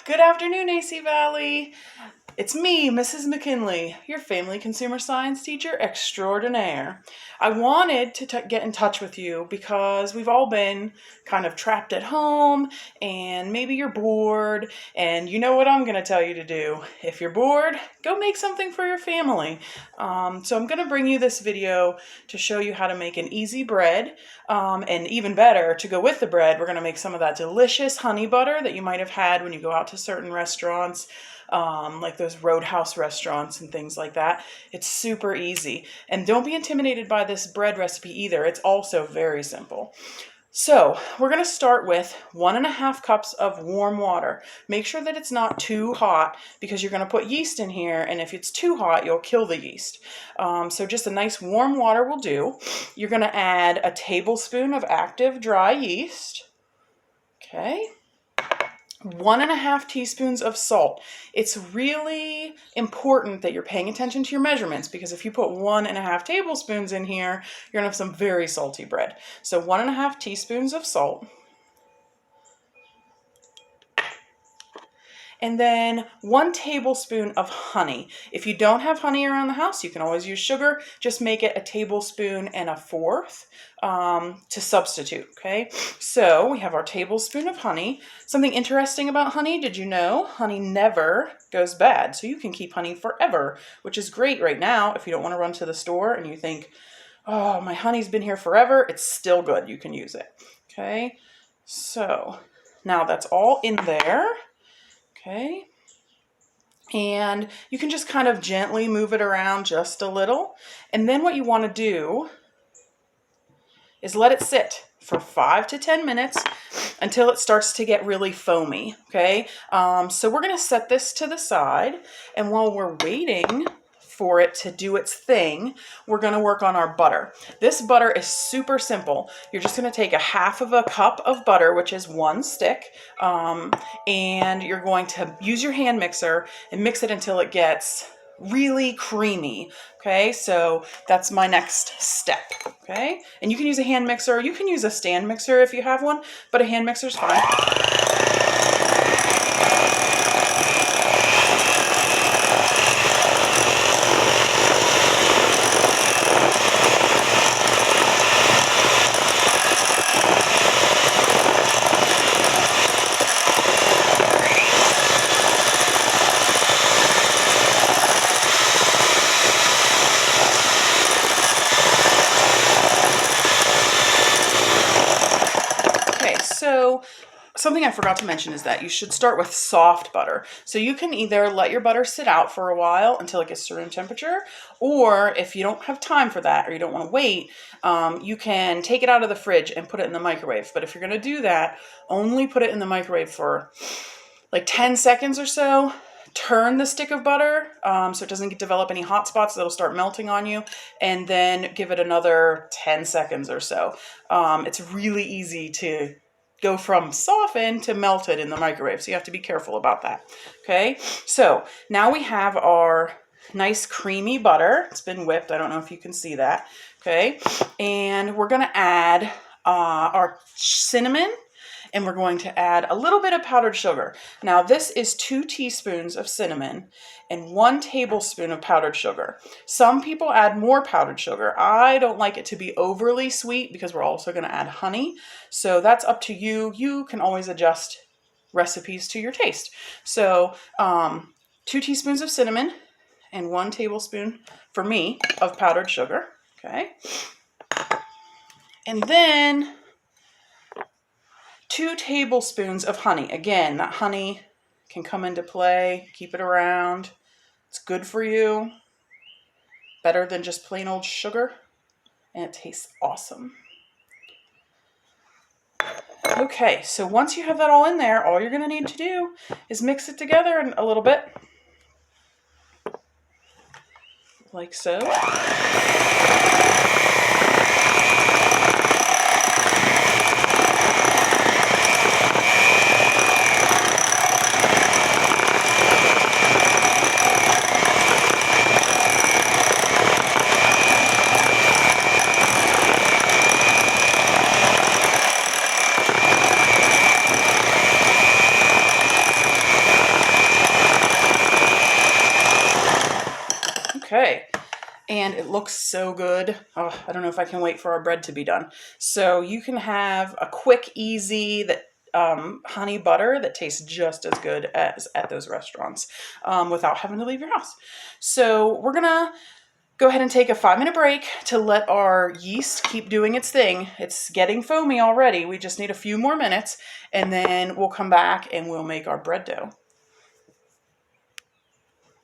Good afternoon, AC Valley. It's me, Mrs. McKinley, your family consumer science teacher extraordinaire. I wanted to get in touch with you because we've all been kind of trapped at home and maybe you're bored, and you know what I'm going to tell you to do. If you're bored, go make something for your family. So I'm going to bring you this video to show you how to make an easy bread, and even better, to go with the bread, we're going to make some of that delicious honey butter that you might have had when you go out to certain restaurants. Like those Roadhouse restaurants and things like that. It's super easy. And don't be intimidated by this bread recipe either. It's also very simple. So we're going to start with 1.5 cups of warm water. Make sure that it's not too hot because you're going to put yeast in here, and if it's too hot, you'll kill the yeast. So just a nice warm water will do. You're going to add a tablespoon of active dry yeast. Okay. 1.5 teaspoons of salt. It's really important that you're paying attention to your measurements, because if you put 1.5 tablespoons in here, you're gonna have some very salty bread. So 1.5 teaspoons of salt. And then 1 tablespoon of honey. If you don't have honey around the house, you can always use sugar. Just make it 1.25 tablespoons to substitute, okay? So we have our tablespoon of honey. Something interesting about honey, did you know? Honey never goes bad, so you can keep honey forever, which is great right now if you don't want to run to the store and you think, oh, my honey's been here forever. It's still good. You can use it, okay? So now that's all in there. Okay, and you can just kind of gently move it around just a little. And then what you want to do is let it sit for 5 to 10 minutes until it starts to get really foamy, okay? So we're going to set this to the side, and while we're waiting for it to do its thing, we're going to work on our butter. This butter is super simple. You're just going to take 1/2 cup of butter, which is 1 stick, and you're going to use your hand mixer and mix it until it gets really creamy. Okay, so that's my next step. Okay, and you can use a hand mixer. You can use a stand mixer if you have one, but a hand mixer is fine. So something I forgot to mention is that you should start with soft butter. So you can either let your butter sit out for a while until it gets to room temperature, or if you don't have time for that or you don't want to wait, you can take it out of the fridge and put it in the microwave. But if you're going to do that, only put it in the microwave for like 10 seconds or so. Turn the stick of butter so it doesn't develop any hot spots that'll start melting on you, and then give it another 10 seconds or so. It's really easy to go from softened to melted in the microwave, so you have to be careful about that. Okay, so now we have our nice creamy butter. It's been whipped. I don't know if you can see that. Okay, and we're going to add our cinnamon, and we're going to add a little bit of powdered sugar. Now this is 2 teaspoons of cinnamon and 1 tablespoon of powdered sugar. Some people add more powdered sugar. I don't like it to be overly sweet because we're also going to add honey. So that's up to you. You can always adjust recipes to your taste. So 2 teaspoons of cinnamon and 1 tablespoon, for me, of powdered sugar. Okay. And then 2 tablespoons of honey. Again, that honey can come into play. Keep it around. It's good for you. Better than just plain old sugar. And it tastes awesome. Okay, so once you have that all in there, all you're going to need to do is mix it together a little bit. Like so. and it looks so good. Oh, I don't know if I can wait for our bread to be done. So you can have a quick, easy honey butter that tastes just as good as at those restaurants without having to leave your house. So we're gonna go ahead and take a 5-minute break to let our yeast keep doing its thing. It's getting foamy already. We just need a few more minutes, and then we'll come back and we'll make our bread dough.